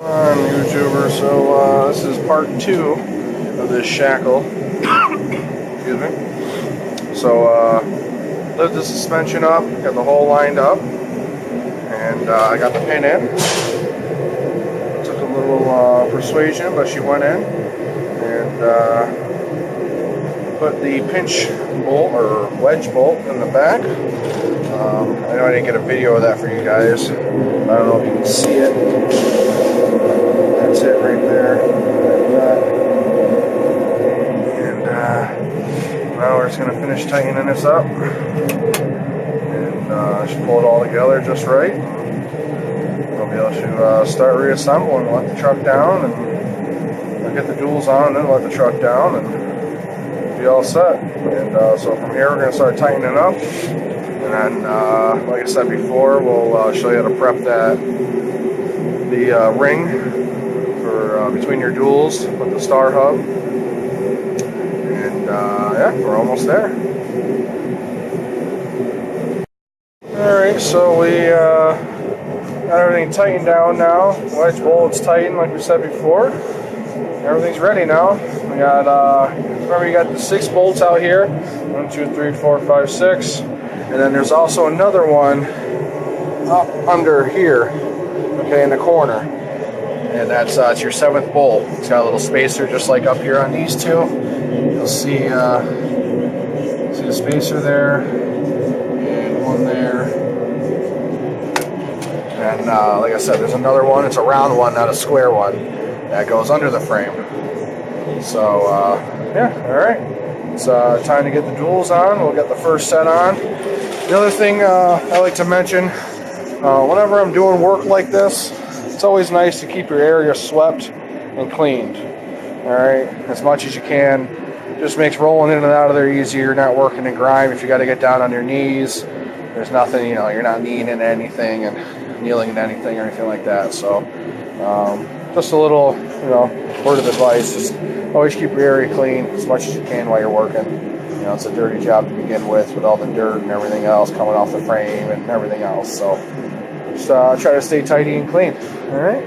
On YouTuber, so this is part 2 of this shackle. Excuse me. So lift the suspension up, got the hole lined up, and I got the pin in. Took a little persuasion, but she went in, and put the pinch bolt or wedge bolt in the back. I know I didn't get a video of that for you guys. I don't know if you can see it. That's it right there. And now we're just going to finish tightening this up. And just pull it all together just right. We'll be able to start reassembling, let the truck down, and I'll get the duals on, and then let the truck down, and be all set. And so from here, we're going to start tightening up. And then, like I said before, we'll show you how to prep the ring for between your duals with the star hub. And yeah, we're almost there. Alright, so we got everything tightened down now. Wedge bolt's tightened like we said before. Everything's ready now. We got, remember you got the 6 bolts out here. 1, 2, 3, 4, 5, 6. And then there's also another one up under here, okay, in the corner. And that's it's your 7th bolt. It's got a little spacer just like up here on these two. You'll see the spacer there, and one there. And like I said, there's another one. It's a round one, not a square one, that goes under the frame. So yeah, all right. It's time to get the duals on. We'll get the first set on. The other thing I like to mention, whenever I'm doing work like this, it's always nice to keep your area swept and cleaned. All right, as much as you can. Just makes rolling in and out of there easier. You're not working in grime. If you got to get down on your knees, there's nothing, you know, you're not kneeing into anything and kneeling into anything or anything like that. So just a little, you know, word of advice, just always keep your area clean as much as you can while you're working. You know, it's a dirty job to begin with all the dirt and everything else coming off the frame and everything else. So just try to stay tidy and clean. All right,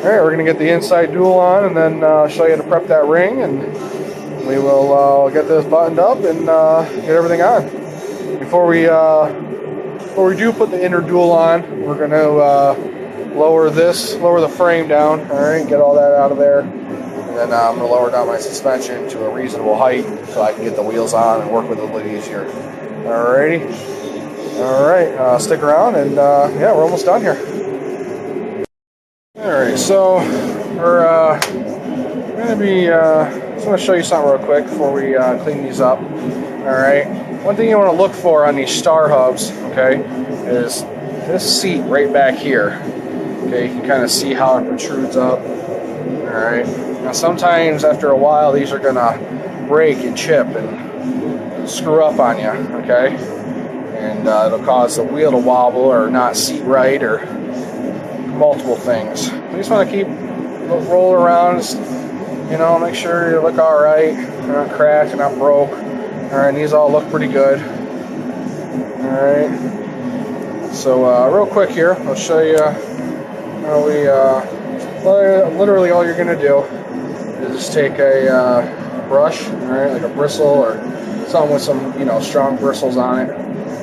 we're going to get the inside dual on and then show you how to prep that ring, and we will get this buttoned up and get everything on. Before we do put the inner dual on, we're going to lower the frame down, all right, get all that out of there. And then I'm going to lower down my suspension to a reasonable height so I can get the wheels on and work with it a little easier. Alrighty. Alright, stick around and yeah, we're almost done here. Alright, so we're going to be, just want to show you something real quick before we clean these up. Alright, one thing you want to look for on these star hubs, okay, is this seat right back here. Okay, you can kind of see how it protrudes up. Alright, now sometimes after a while these are going to break and chip and screw up on you, okay? And it'll cause the wheel to wobble or not seat right or multiple things. You just want to keep rolling around, just, you know, make sure you look alright. They're not cracked, they're not broke. Alright, these all look pretty good. Alright, so real quick here, I'll show you how we, literally all you're going to do is just take a brush, alright, like a bristle or something with some, you know, strong bristles on it.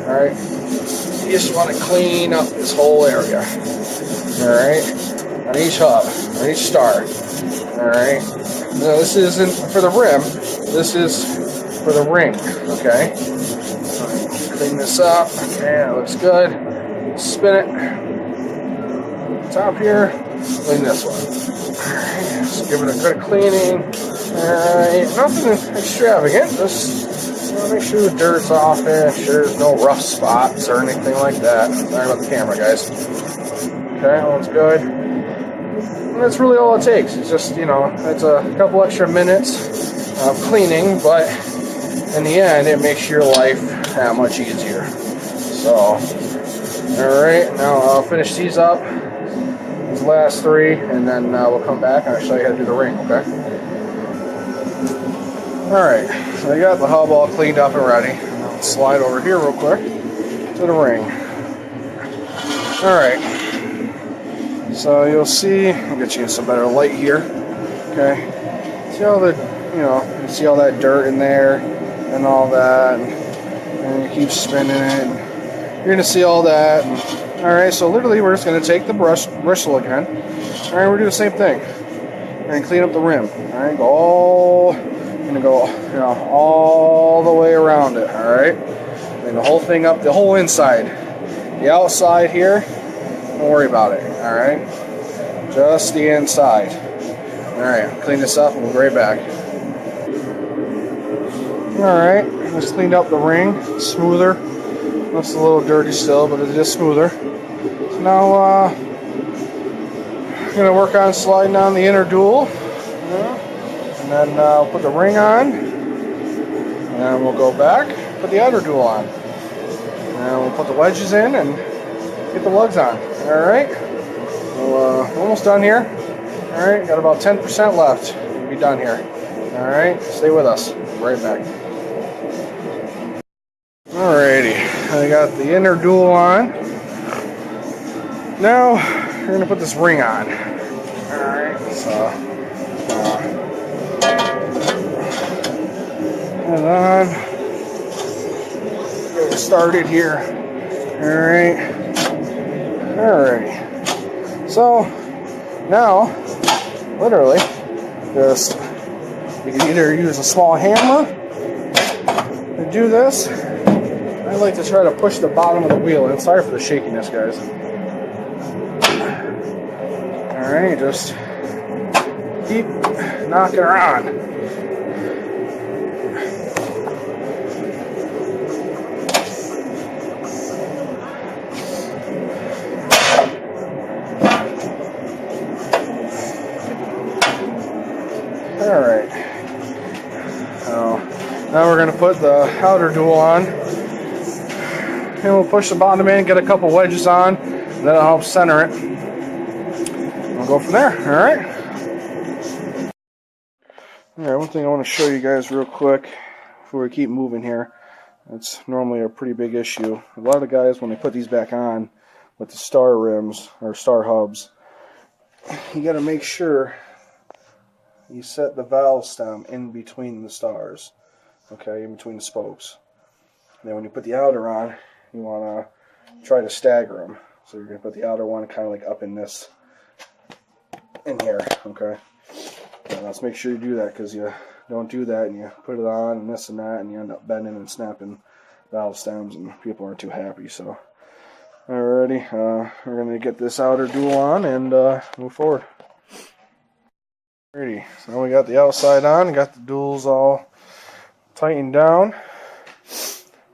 Alright, you just want to clean up this whole area. Alright, on each hub, on each star. Alright, now this isn't for the rim, this is for the ring, okay? Clean this up, okay, it looks good. Spin it. Top here, clean this one. Alright, just give it a good cleaning. Alright, nothing extravagant, just make sure the dirt's off there, make sure there's no rough spots or anything like that. Sorry about the camera, guys. Okay, that one's good. And that's really all it takes. It's just, you know, it's a couple extra minutes of cleaning, but in the end, it makes your life that much easier. So, alright, now I'll finish these up, these last 3, and then we'll come back and I'll show you how to do the ring, okay? Alright, so I got the hub all cleaned up and ready. I'll slide over here real quick to the ring. Alright, So you'll see, I'll get you some better light here. Okay. See all the, you see all that dirt in there and all that. And you keep spinning it. And you're going to see all that. And, all right, so literally we're just going to take the bristle again. All right, we're doing the same thing. We're going to clean up the rim. All right, go all the way around it. All right. And the whole thing up, the whole inside. The outside here, don't worry about it. All right. Just the inside. All right, clean this up and we'll be right back. All right, just cleaned up the ring. It's smoother. Looks a little dirty still, but it is smoother. So now I'm gonna work on sliding on the inner dual, and then put the ring on, and then we'll go back, put the outer dual on, and we'll put the wedges in and get the lugs on. All right, well, almost done here. All right, got about 10% left. We'll be done here. All right, stay with us. Right back. Alrighty, I got the inner dual on. Now we're gonna put this ring on. All right, so and on. Get started here. All right. So now, literally, just you can either use a small hammer to do this. I like to try to push the bottom of the wheel in. Sorry for the shakiness, guys. Alright, just keep knocking her on. Alright. Now we're going to put the outer dual on. And we'll push the bottom in, get a couple wedges on, and that'll help center it. We'll go from there, alright? Alright, one thing I want to show you guys real quick before we keep moving here. It's normally a pretty big issue. A lot of guys, when they put these back on with the star rims, or star hubs, you got to make sure you set the valve stem in between the stars. Okay, in between the spokes. And then when you put the outer on, you want to try to stagger them. So you're going to put the outer one kind of like up in here, okay? And let's make sure you do that, because you don't do that and you put it on and this and that and you end up bending and snapping valve stems and people aren't too happy. So, alrighty, we're going to get this outer dual on and move forward. Alrighty, so now we got the outside on, got the duals all tightened down.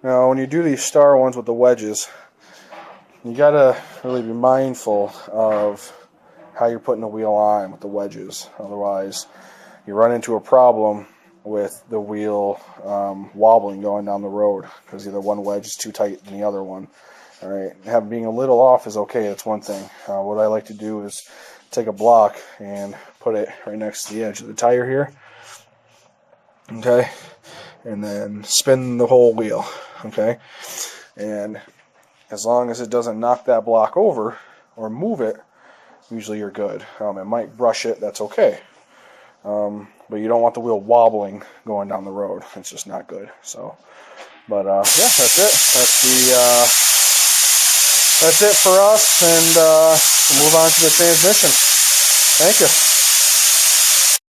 Now, when you do these star ones with the wedges, you gotta really be mindful of how you're putting the wheel on with the wedges. Otherwise, you run into a problem with the wheel wobbling going down the road because either one wedge is too tight than the other one. All right, being a little off is okay. That's one thing. What I like to do is take a block and put it right next to the edge of the tire here. Okay. And then spin the whole wheel, okay? And as long as it doesn't knock that block over or move it, usually you're good. It might brush it, that's okay. But you don't want the wheel wobbling going down the road. It's just not good. So, but yeah, that's it. That's it for us, and we'll move on to the transmission. Thank you.